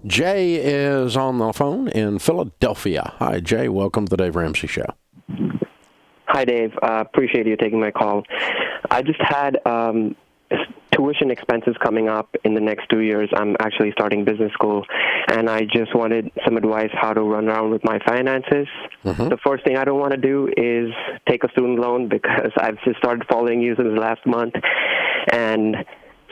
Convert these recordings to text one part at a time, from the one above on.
Jay is on the phone in Philadelphia. Hi, Jay. Welcome to the Dave Ramsey Show. Hi, Dave. Appreciate you taking my call. I just had tuition expenses coming up in the next 2 years. I'm actually starting business school, and I just wanted some advice how to run around with my finances. The first thing I don't want to do is take a student loan because I've just started following you since last month, and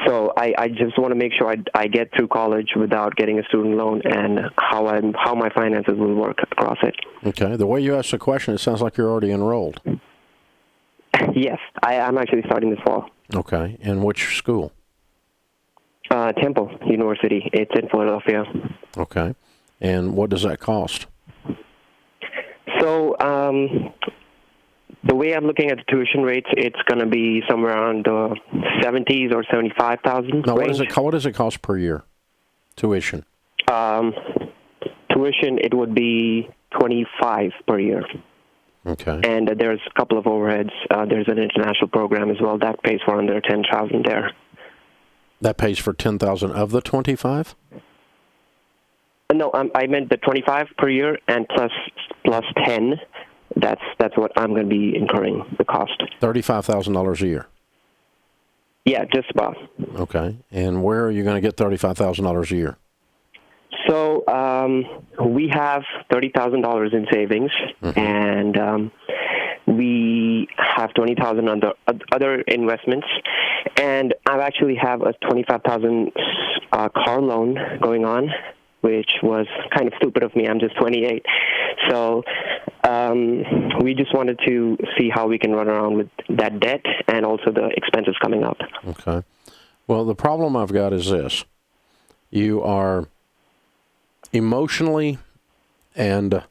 so I just want to make sure I get through college without getting a student loan and how my finances will work across it. Okay. The way you asked the question, it sounds like you're already enrolled. Yes, I'm actually starting this fall. Okay. In which school? Temple University. It's in Philadelphia. Okay. And what does that cost? So the way I'm looking at the tuition rates, it's going to be somewhere around the 70s or 75,000. Now, what does it cost per year? Tuition. Tuition, it would be 25 per year. Okay. And there's a couple of overheads. There's an international program as well that pays for under 10,000 there. That pays for 10,000 of the 25? No, I meant the 25 per year and plus 10. That's what I'm going to be incurring the cost. $35,000 a year. Yeah, just about. Okay. And where are you going to get $35,000 a year? So we have $30,000 in savings, and we have $20,000 on the other investments, and I actually have a $25,000 car loan going on, which was kind of stupid of me. I'm just 28. So we just wanted to see how we can run around with that debt and also the expenses coming up. Okay. Well, the problem I've got is this. You are emotionally and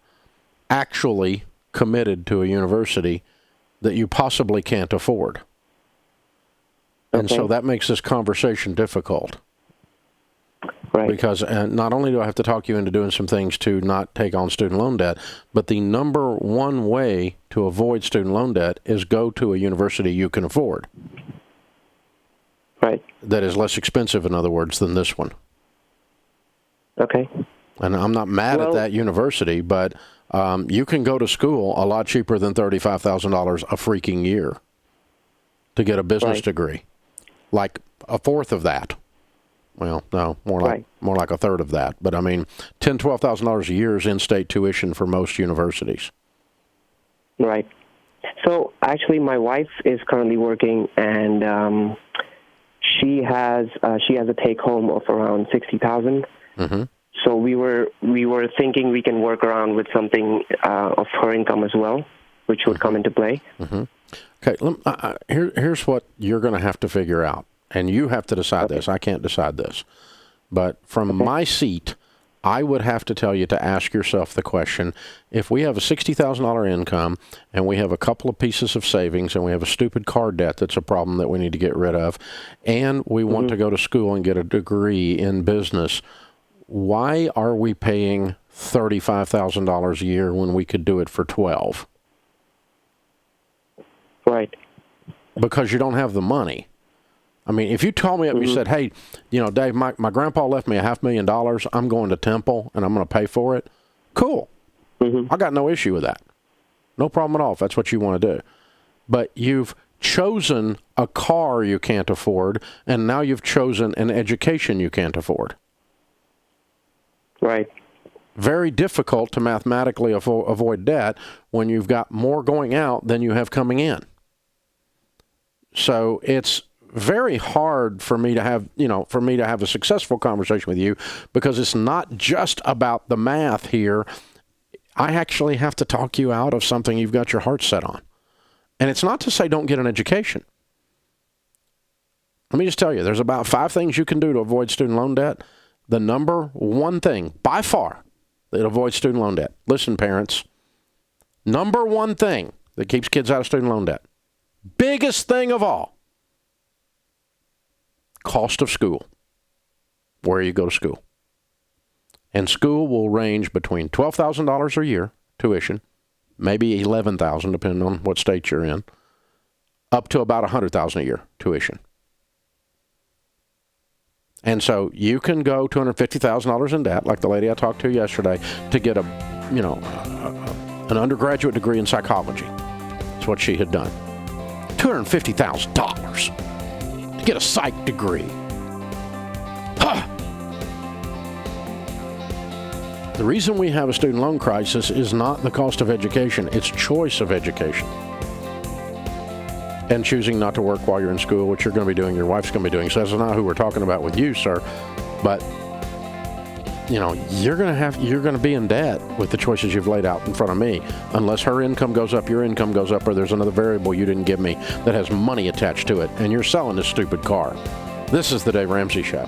actually committed to a university that you possibly can't afford. And so that makes this conversation difficult. Right. Because not only do I have to talk you into doing some things to not take on student loan debt, but the number one way to avoid student loan debt is go to a university you can afford. Right. That is less expensive, in other words, than this one. Okay. And I'm not mad at that university, but you can go to school a lot cheaper than $35,000 a freaking year to get a business degree. Like a fourth of that. Well, no, more like a third of that. But I mean, $10,000, $12,000 a year is in-state tuition for most universities. Right. So actually, my wife is currently working, and she has a take-home of around $60,000. So we were thinking we can work around with something of her income as well, which would come into play. Okay, here's what you're going to have to figure out. And you have to decide this. I can't decide this. But from my seat, I would have to tell you to ask yourself the question, if we have a $60,000 income and we have a couple of pieces of savings and we have a stupid car debt that's a problem that we need to get rid of, and we want to go to school and get a degree in business, why are we paying $35,000 a year when we could do it for $12,000? Right. Because you don't have the money. I mean, if you told me and you said, hey, you know, Dave, my grandpa left me $500,000. I'm going to Temple and I'm going to pay for it. Cool. I got no issue with that. No problem at all if that's what you want to do. But you've chosen a car you can't afford, and now you've chosen an education you can't afford. Right. Very difficult to mathematically avoid debt when you've got more going out than you have coming in. So it's very hard for me to have, a successful conversation with you, because it's not just about the math here. I actually have to talk you out of something you've got your heart set on. And it's not to say don't get an education. Let me just tell you, there's about 5 things you can do to avoid student loan debt. The number one thing, by far, that avoids student loan debt. Listen, parents, number one thing that keeps kids out of student loan debt, biggest thing of all, cost of school, where you go to school. And school will range between $12,000 a year, tuition, maybe $11,000, depending on what state you're in, up to about $100,000 a year, tuition. And so you can go $250,000 in debt, like the lady I talked to yesterday, to get an undergraduate degree in psychology. That's what she had done. $250,000 to get a psych degree. Huh. The reason we have a student loan crisis is not the cost of education, it's choice of education. And choosing not to work while you're in school, which you're going to be doing, your wife's going to be doing. So that's not who we're talking about with you, sir. But, you're going to be in debt with the choices you've laid out in front of me, unless her income goes up, your income goes up, or there's another variable you didn't give me that has money attached to it, and you're selling this stupid car. This is the Dave Ramsey Show.